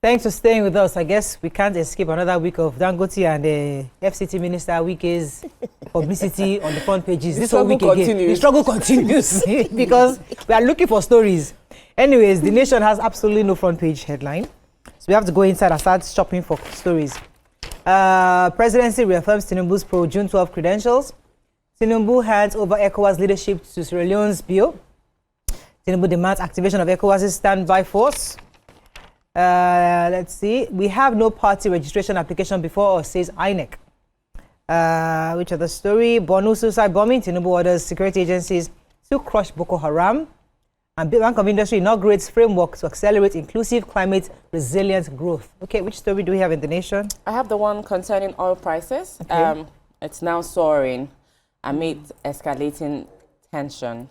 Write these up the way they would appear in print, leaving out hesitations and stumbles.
Thanks for staying with us. I guess we can't escape another week of Dangote and the FCT Minister Wike's publicity on the front pages. This whole week again, the struggle continues because we are looking for stories. Anyways, the nation has absolutely no front page headline. So we have to go inside and start shopping for stories. Presidency reaffirms Tinubu's pro-June 12 credentials. Tinubu hands over ECOWAS leadership to Sierra Leone's bill. Tinubu demands activation of ECOWAS's standby force. Let's see. We have no party registration application before us, says INEC. Which other story? Borno suicide bombing. Tinubu orders security agencies to crush Boko Haram. And Bank of Industry inaugurates framework to accelerate inclusive climate resilient growth. Okay, which story do we have in the nation? I have the one concerning oil prices. Okay. It's now soaring amid escalating tension.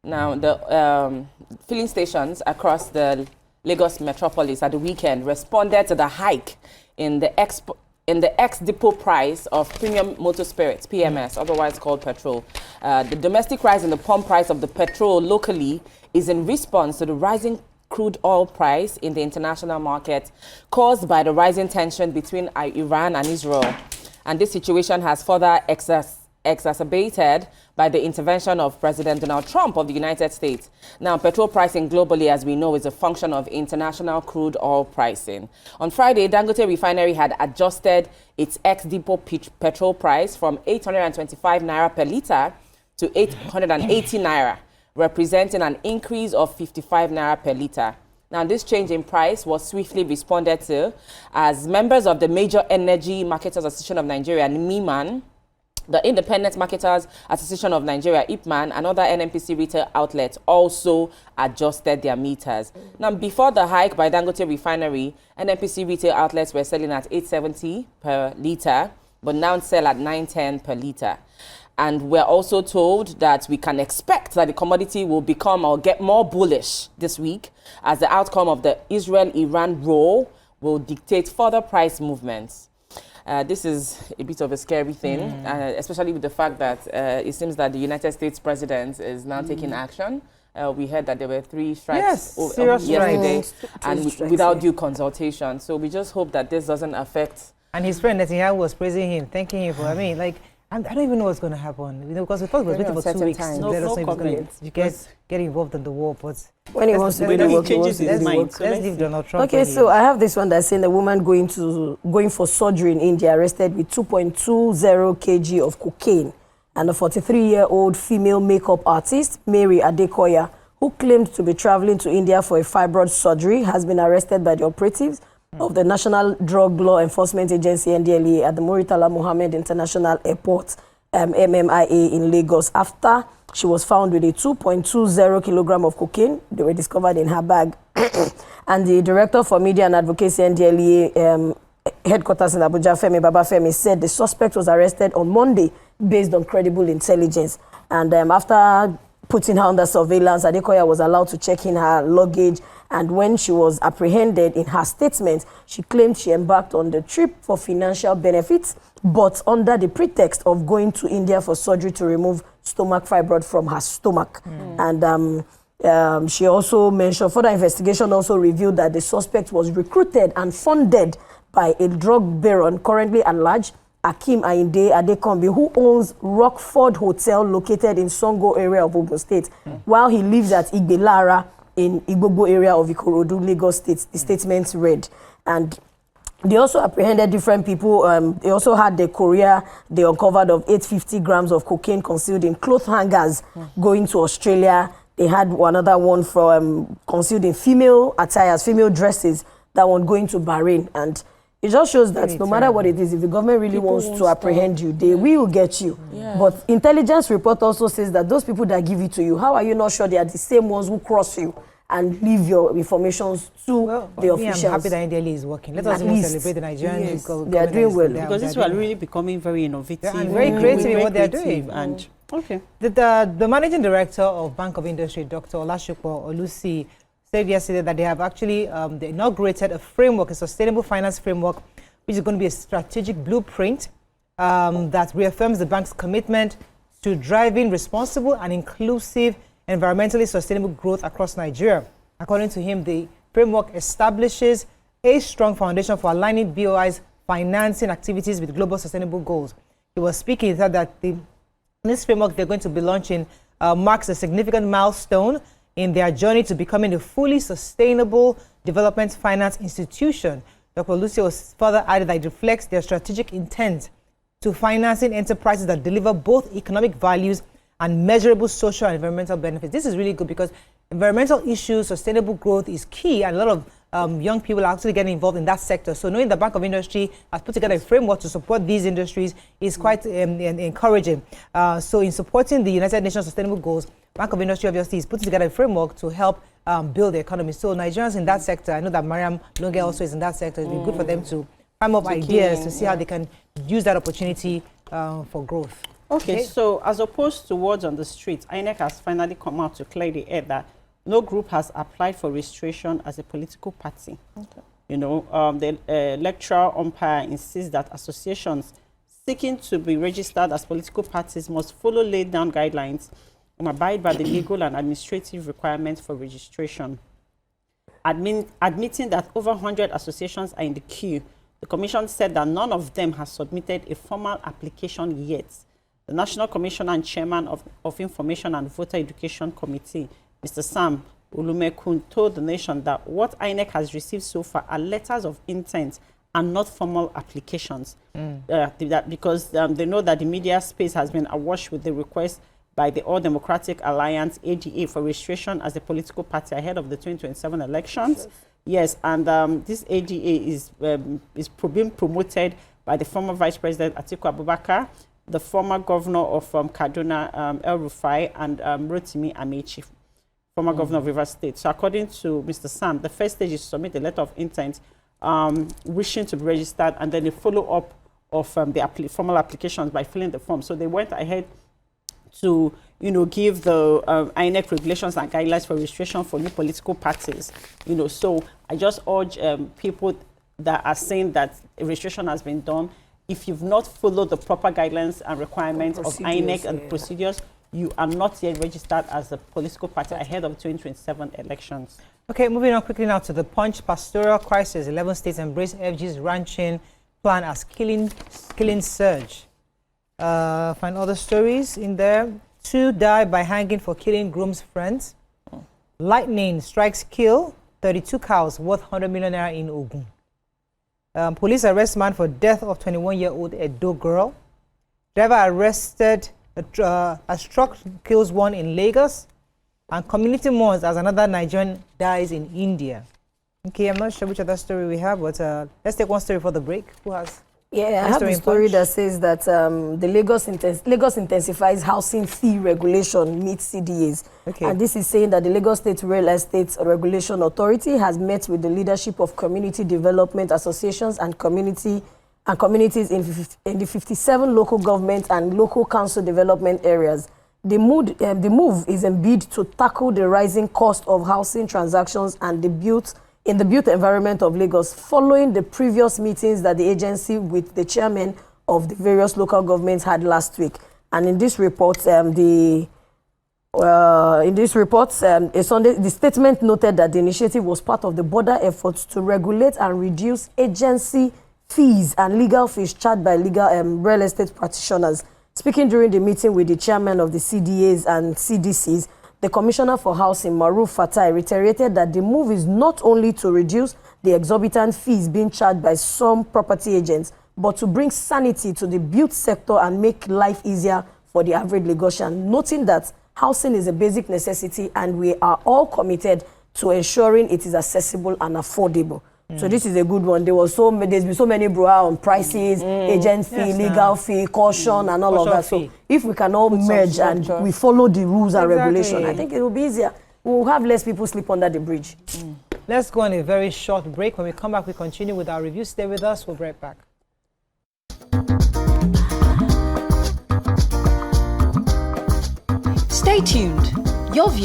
Now, the filling stations across the Lagos metropolis at the weekend responded to the hike in the ex-depot price of premium motor spirits, PMS, otherwise called petrol. The domestic rise in the pump price of the petrol locally is in response to the rising crude oil price in the international market caused by the rising tension between Iran and Israel. And this situation has further exacerbated by the intervention of President Donald Trump of the United States. Now, petrol pricing globally, as we know, is a function of international crude oil pricing. On Friday, Dangote Refinery had adjusted its ex-depot petrol price from 825 naira per litre to 880 naira, representing an increase of 55 naira per litre. Now, this change in price was swiftly responded to as members of the Major Energy Marketers Association of Nigeria, MIMAN, the Independent Marketers Association of Nigeria, IPMAN, and other NNPC retail outlets also adjusted their meters. Now, before the hike by Dangote Refinery, NNPC retail outlets were selling at 870 per litre, but now sell at 910 per litre. And we're also told that we can expect that the commodity will become or get more bullish this week as the outcome of the Israel-Iran war will dictate further price movements. This is a bit of a scary thing, especially with the fact that it seems that the United States president is now taking action. We heard that there were 3 strikes yesterday and without due consultation. So we just hope that this doesn't affect. And his friend Netanyahu was praising him, thanking him for, I don't even know what's going to happen, because we thought it was waiting for 2 weeks. You get involved in the war, but when he wants to do the work, he changes his mind. Let's leave Donald Trump. Okay, so I have this one that's saying a woman going for surgery in India arrested with 2.20 kg of cocaine, and a 43-year-old female makeup artist, Mary Adekoya, who claimed to be traveling to India for a fibroid surgery, has been arrested by the operatives of the National Drug Law Enforcement Agency, NDLEA, at the Murtala Muhammed International Airport, MMIA, in Lagos, after she was found with a 2.20 kilogram of cocaine. They were discovered in her bag. And the Director for Media and Advocacy, NDLEA, headquarters in Abuja, Femi Babafemi, said the suspect was arrested on Monday based on credible intelligence. And after putting her under surveillance, Adekoya was allowed to check in her luggage. And when she was apprehended, in her statement, she claimed she embarked on the trip for financial benefits, but under the pretext of going to India for surgery to remove stomach fibroid from her stomach. And she also mentioned, further investigation also revealed that the suspect was recruited and funded by a drug baron currently at large, Akim Ayinde Adekombi, who owns Rockford Hotel located in Songo area of Ogun State, while he lives at Igbelara in Igbobo area of Ikorodu, Lagos State, the statement read. And they also apprehended different people. They also had the courier they uncovered of 850 grams of cocaine concealed in cloth hangers going to Australia. They had another one from concealed in female attires, female dresses, that one going to Bahrain. And it just shows that no matter what it is, if the government really wants to apprehend you, they will get you. But intelligence report also says that those people that give it to you, how are you not sure they are the same ones who cross you and leave your information to the officials? I'm happy that NDLEA is working. Let us even celebrate the Nigerian government. They are doing well. Because these are really becoming very innovative. And very creative in what they are doing. And the managing director of Bank of Industry, Dr. Olashopo Olusi, said yesterday that they have actually they inaugurated a framework, a sustainable finance framework, which is going to be a strategic blueprint that reaffirms the bank's commitment to driving responsible and inclusive, environmentally sustainable growth across Nigeria. According to him, the framework establishes a strong foundation for aligning BOI's financing activities with global sustainable goals. He was speaking, he said that this framework they're going to be launching marks a significant milestone in their journey to becoming a fully sustainable development finance institution. Dr. Lucio further added that it reflects their strategic intent to financing enterprises that deliver both economic values and measurable social and environmental benefits. This is really good because environmental issues, sustainable growth is key, and a lot of young people are actually getting involved in that sector. So knowing the Bank of Industry has put together a framework to support these industries is quite encouraging. So in supporting the United Nations Sustainable Goals, Bank of Industry obviously is putting together a framework to help build the economy. So Nigerians in that sector, I know that Mariam Longe also is in that sector. It's been good for them to come up ideas to see how they can use that opportunity for growth. Okay, so as opposed to words on the street, INEC has finally come out to clear the air that no group has applied for registration as a political party. Okay. You know, the electoral umpire insists that associations seeking to be registered as political parties must follow laid down guidelines and abide by the legal and administrative requirements for registration. Admitting that over 100 associations are in the queue, the Commission said that none of them has submitted a formal application yet. The National Commissioner and Chairman of Information and Voter Education Committee, Mr. Sam Olumekun, told the nation that what INEC has received so far are letters of intent and not formal applications. Because they know that the media space has been awash with the request by the All Democratic Alliance, ADA, for registration as a political party ahead of the 2027 elections. Yes, and this ADA is being promoted by the former Vice President Atiku Abubakar, the former governor of Kaduna, El Rufai, and Rotimi Amechi, former governor of Rivers State. So according to Mr. Sam, the first stage is to submit a letter of intent wishing to be registered, and then a follow-up of the formal applications by filling the form. So they went ahead to, you know, give the INEC regulations and guidelines for registration for new political parties. You know, so I just urge people that are saying that registration has been done, if you've not followed the proper guidelines and requirements of INEC and procedures, you are not yet registered as a political party ahead of 2027 elections. Okay, moving on quickly now to the Punch. Pastoral crisis. 11 states embrace FG's ranching plan as killing surge. Find other stories in there. 2 die by hanging for killing groom's friends. Lightning strikes kill 32 cows worth 100 million naira in Ogun. Police arrest man for death of 21-year-old Edo girl. Driver arrested as truck kills one in Lagos. And community mourns as another Nigerian dies in India. Okay, I'm not sure which other story we have, but let's take one story for the break. Who has? Yeah, I have a story that says that the Lagos intensifies housing fee regulation meets CDAs. Okay. And this is saying that the Lagos State Real Estate Regulation Authority has met with the leadership of community development associations and communities in the 57 local government and local council development areas. The move is in bid to tackle the rising cost of housing transactions and the built environment of Lagos, following the previous meetings that the agency with the chairman of the various local governments had last week. And in this report, the statement noted that the initiative was part of the broader efforts to regulate and reduce agency fees and legal fees charged by real estate practitioners. Speaking during the meeting with the chairman of the CDAs and CDCs, the Commissioner for Housing, Maruf Fatai, reiterated that the move is not only to reduce the exorbitant fees being charged by some property agents, but to bring sanity to the built sector and make life easier for the average Lagosian, noting that housing is a basic necessity and we are all committed to ensuring it is accessible and affordable. So this is a good one. There's been so many brouhaha on prices, agent fee, legal fee, caution, and all of that. So if we can all merge and we follow the rules and regulation, I think it will be easier. We will have less people sleep under the bridge. Let's go on a very short break. When we come back, we continue with our review. Stay with us. We'll be right back. Stay tuned. Your view